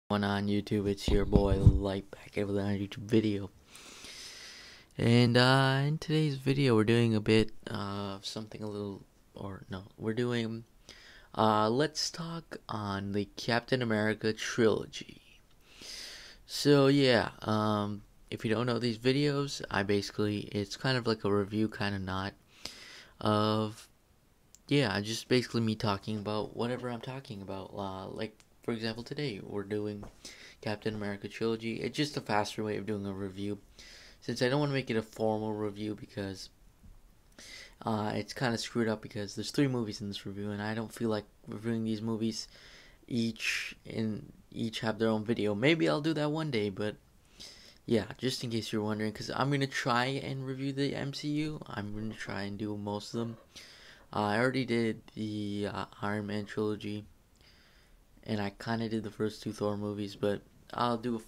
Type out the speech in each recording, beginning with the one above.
On YouTube, it's your boy Light back with another YouTube video. And in today's video, we're doing a bit of something a little, or no, we're doing, let's talk on the Captain America trilogy. So yeah, if you don't know these videos, it's kind of like a review, kind of not, of, yeah, just basically me talking about whatever I'm talking about. Like, for example, today we're doing Captain America trilogy. It's just a faster way of doing a review, since I don't want to make it a formal review because it's kind of screwed up because there's 3 movies in this review, and I don't feel like reviewing these movies each have their own video. Maybe I'll do that one day, but yeah, just in case you're wondering, because I'm gonna try and review the MCU. I'm gonna try and do most of them. I already did the Iron Man trilogy, and I kind of did the first 2 Thor movies, but I'll do a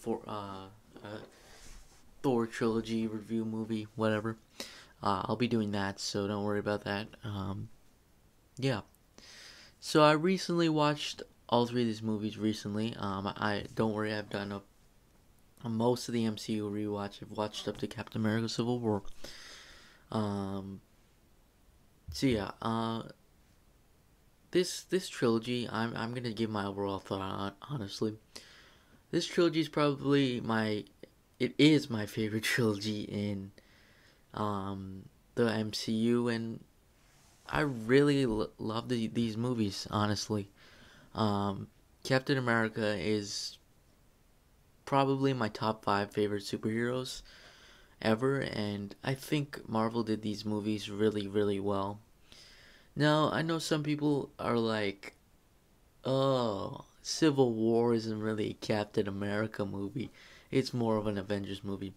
Thor trilogy review movie, whatever. I'll be doing that, so don't worry about that. Yeah. So I recently watched all 3 of these movies recently. I don't worry, I've done most of the MCU rewatch. I've watched up to Captain America: Civil War. Um, so yeah, this trilogy, I'm gonna give my overall thought on. Honestly, this trilogy is probably it is my favorite trilogy in the MCU, and I really love these movies. Honestly, Captain America is probably my top 5 favorite superheroes ever, and I think Marvel did these movies really, really well. Now, I know some people are like, oh, Civil War isn't really a Captain America movie. It's more of an Avengers movie.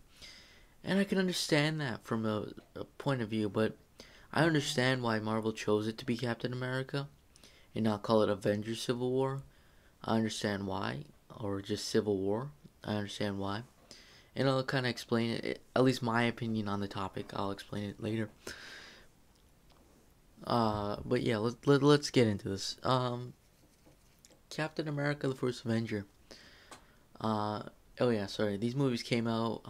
And I can understand that from a point of view, but I understand why Marvel chose it to be Captain America and not call it Avengers Civil War. I understand why, or just Civil War. I understand why. And I'll kind of explain it, at least my opinion on the topic. I'll explain it later. But yeah, let's get into this. Captain America: The First Avenger. Uh, oh yeah, sorry. These movies came out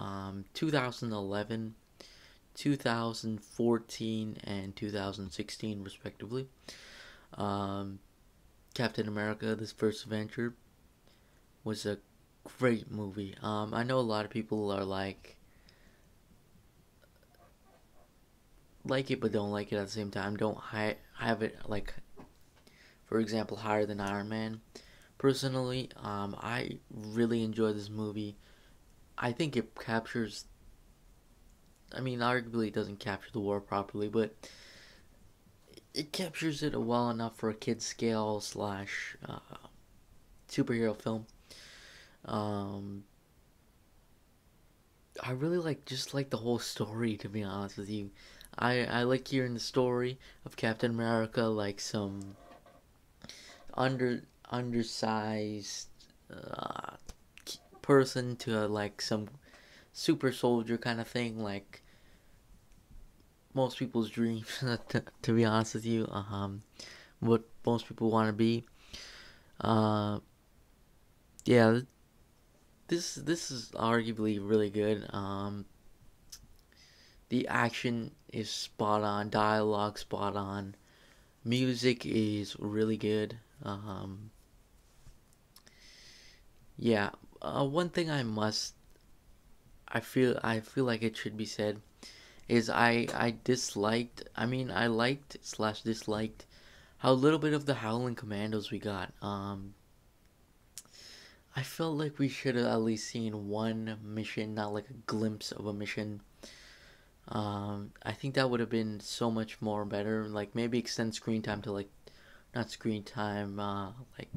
2011, 2014, and 2016 respectively. Um, Captain America: The First Avenger was a great movie. I know a lot of people are like it but don't like it at the same time. Don't have it like, for example, higher than Iron Man. Personally, I really enjoy this movie. I think it captures. I mean, arguably it doesn't capture the war properly, but it captures it well enough for a kid scale slash superhero film. Um, I really like the whole story, to be honest with you. I like hearing the story of Captain America, like some undersized uh, person to like some super soldier kind of thing, like most people's dreams. To be honest with you, what most people want to be. Uh, yeah, this is arguably really good. The action is spot on, dialogue spot on, music is really good. Yeah, one thing I feel like it should be said is I disliked. I mean, I liked slash disliked how little bit of the Howling Commandos we got. I felt like we should have at least seen one mission, not like a glimpse of a mission. I think that would have been so much more better. Like maybe extend screen time to like, not screen time, like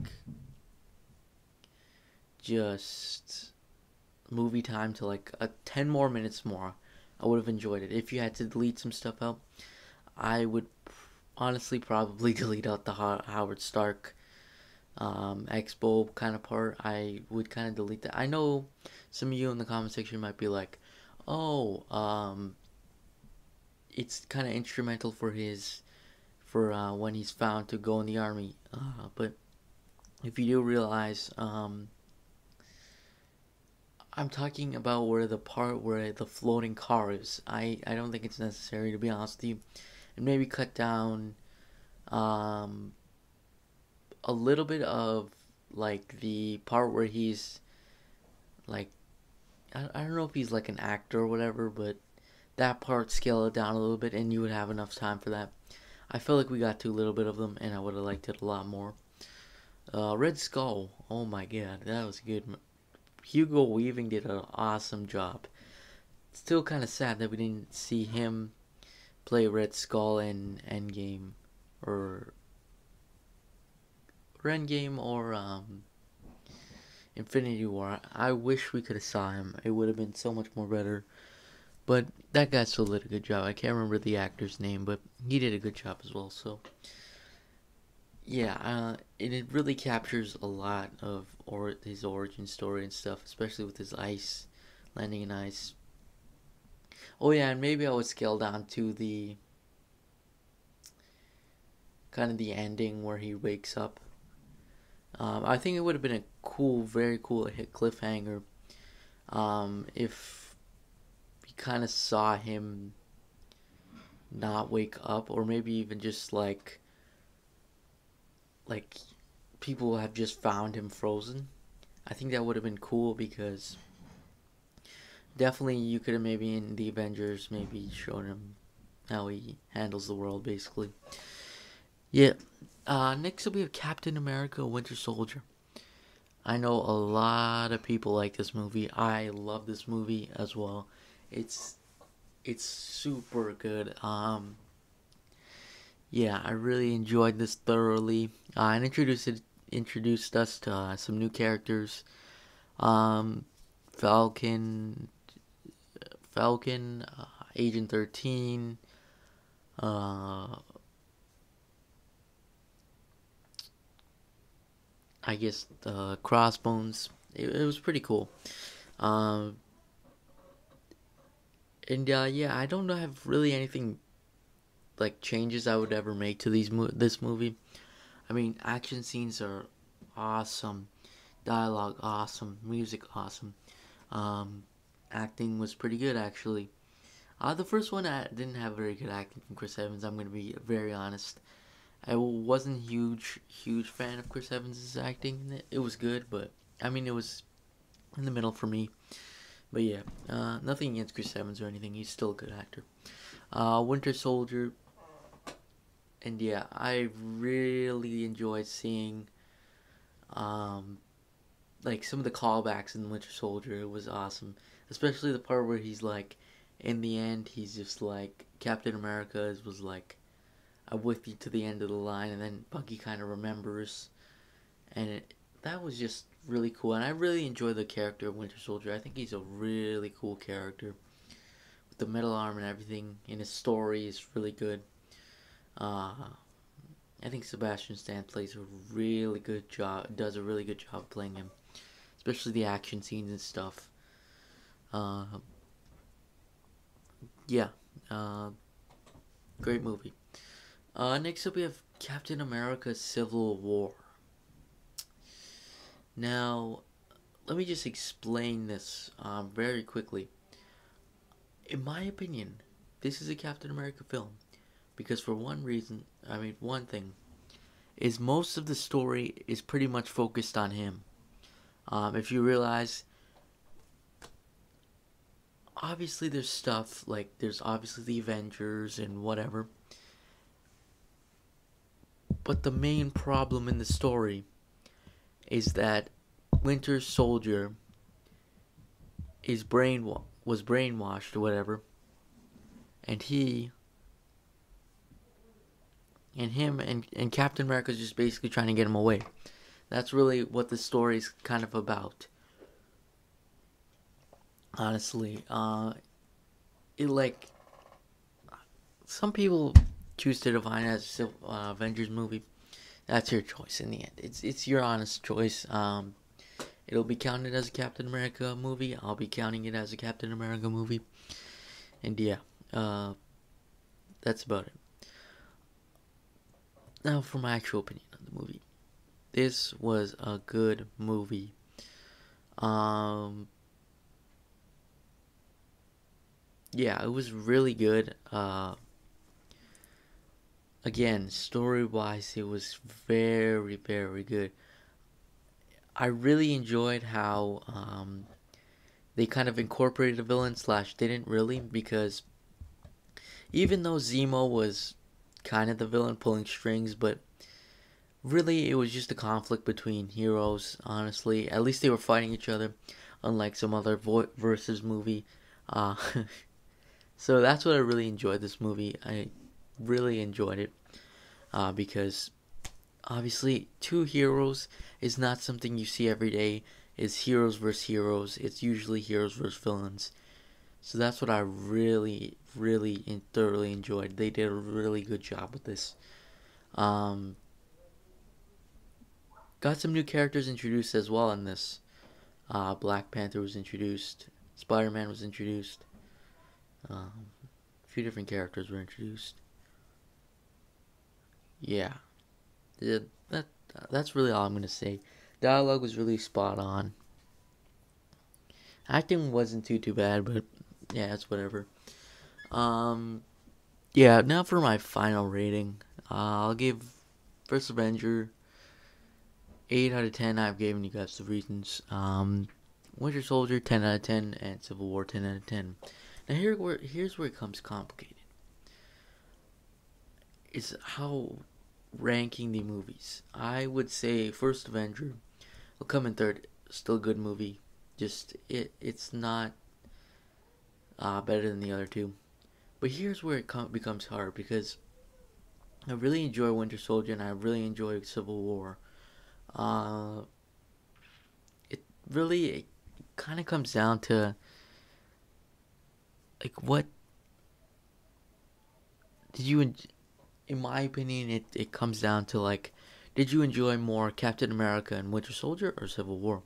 just movie time to like 10 more minutes more. I would have enjoyed it. If you had to delete some stuff out, I would honestly probably delete out the Howard Stark expo kind of part. I would kind of delete that. I know some of you in the comment section might be like, oh, it's kind of instrumental for when he's found to go in the army. But if you do realize, I'm talking about where the part where the floating car is. I don't think it's necessary, to be honest with you. And maybe cut down um, a little bit of like the part where he's like I don't know if he's like an actor or whatever, but that part scale it down a little bit and you would have enough time for that. I feel like we got too little bit of them and I would have liked it a lot more. Red Skull, oh my god, that was good. Hugo Weaving did an awesome job. Still kind of sad that we didn't see him play Red Skull in Endgame or Endgame or Infinity War. I wish we could have saw him. It would have been so much more better. But that guy still did a good job. I can't remember the actor's name, but he did a good job as well. So yeah, and it really captures a lot of his origin story and stuff, especially with his ice landing in ice. Oh yeah, and maybe I would scale down to the kind of the ending where he wakes up. I think it would have been a cool, very cool hit cliffhanger if we kind of saw him not wake up, or maybe even just like people have just found him frozen. I think that would have been cool because definitely you could have maybe in the Avengers maybe shown him how he handles the world basically. Yeah. Next up we have Captain America: Winter Soldier. I know a lot of people like this movie. I love this movie as well. It's it's super good. Yeah, I really enjoyed this thoroughly. And introduced us to some new characters. Um, Falcon, Falcon, Agent 13. Uh, I guess Crossbones. It was pretty cool. Um, and yeah, I don't have really anything like changes I would ever make to this movie. I mean, action scenes are awesome, dialogue awesome, music awesome. Um, Acting was pretty good actually. The first one I didn't have very good acting from Chris Evans. I'm gonna be very honest. I wasn't huge fan of Chris Evans' acting in it. It was good, but I mean it was in the middle for me. But yeah, nothing against Chris Evans or anything. He's still a good actor. Winter Soldier, and yeah, I really enjoyed seeing um, like some of the callbacks in Winter Soldier. It was awesome, especially the part where he's like, in the end, he's just like Captain America was like, "I'm with you to the end of the line," and then Bucky kind of remembers, and that was just really cool. And I really enjoy the character of Winter Soldier. I think he's a really cool character with the metal arm and everything. And his story is really good. Uh, I think Sebastian Stan plays a really good job. Does a really good job playing him, especially the action scenes and stuff. Uh, yeah, uh, great movie. Next up we have Captain America: Civil War. Now, let me just explain this very quickly. In my opinion, this is a Captain America film because for one reason, I mean one thing, is most of the story is pretty much focused on him. If you realize, obviously there's stuff like there's obviously the Avengers and whatever, but the main problem in the story is that Winter Soldier was brainwashed or whatever, and him and Captain America is just basically trying to get him away. That's really what the story is kind of about. Honestly, it like some people choose to define it as a Avengers movie. That's your choice in the end. It's your honest choice. It'll be counted as a Captain America movie. I'll be counting it as a Captain America movie. And yeah, that's about it. Now for my actual opinion on the movie. This was a good movie. Um, yeah, it was really good. Again, story wise, it was very, very good. I really enjoyed how they kind of incorporated a villain slash didn't really, because even though Zemo was kind of the villain pulling strings, but really it was just a conflict between heroes, honestly. At least they were fighting each other, unlike some other versus movie. Uh, so that's what I really enjoyed this movie. I really enjoyed it because obviously two heroes is not something you see every day. It's heroes versus heroes. It's usually heroes versus villains. So that's what I really, really thoroughly enjoyed. They did a really good job with this. Um, got some new characters introduced as well in this. Black Panther was introduced. Spider-Man was introduced. A few different characters were introduced. Yeah, yeah that that's really all I'm gonna say. Dialogue was really spot on. Acting wasn't too bad, but yeah, it's whatever. Um, yeah. Now for my final rating, I'll give First Avenger 8 out of 10. I've given you guys the reasons. Winter Soldier 10 out of 10, and Civil War 10 out of 10. Now here's where it comes complicated. Is how ranking the movies. I would say First Avenger will come in third. Still a good movie. Just it's not better than the other two. But here's where it becomes hard, because I really enjoy Winter Soldier and I really enjoy Civil War. Uh, it really it kind of comes down to like what did you in my opinion it comes down to like, did you enjoy more Captain America and Winter Soldier or Civil War?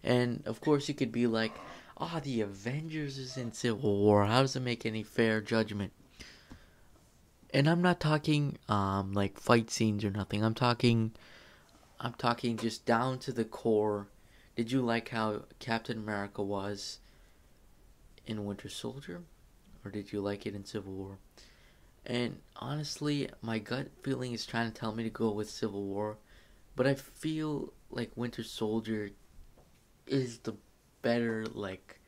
And of course you could be like, oh, the Avengers is in Civil War, how does it make any fair judgment? And I'm not talking like fight scenes or nothing. I'm talking just down to the core. Did you like how Captain America was in Winter Soldier, or did you like it in Civil War? And honestly, my gut feeling is trying to tell me to go with Civil War, but I feel like Winter Soldier is the better like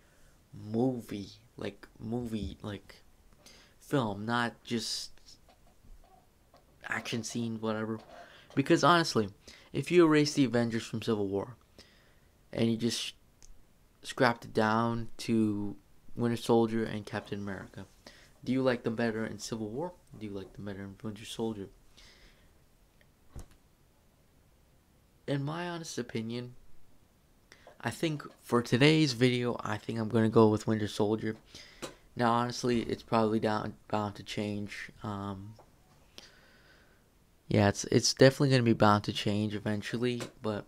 film, not just action scenes, whatever. Because honestly, if you erase the Avengers from Civil War and you just scrapped it down to Winter Soldier and Captain America, do you like them better in Civil War? Do you like them better in Winter Soldier? In my honest opinion, I think for today's video, I think I'm gonna go with Winter Soldier. Now, honestly, it's probably bound to change. Yeah, it's definitely gonna be bound to change eventually, but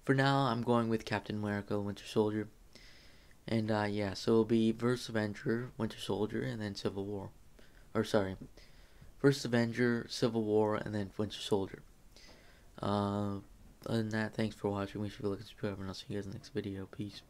for now, I'm going with Captain America, Winter Soldier. And yeah, so it'll be First Avenger, Winter Soldier, and then Civil War. Or sorry, First Avenger, Civil War, and then Winter Soldier. Other than that, thanks for watching. Make sure you like and subscribe, and I'll see you guys in the next video. Peace.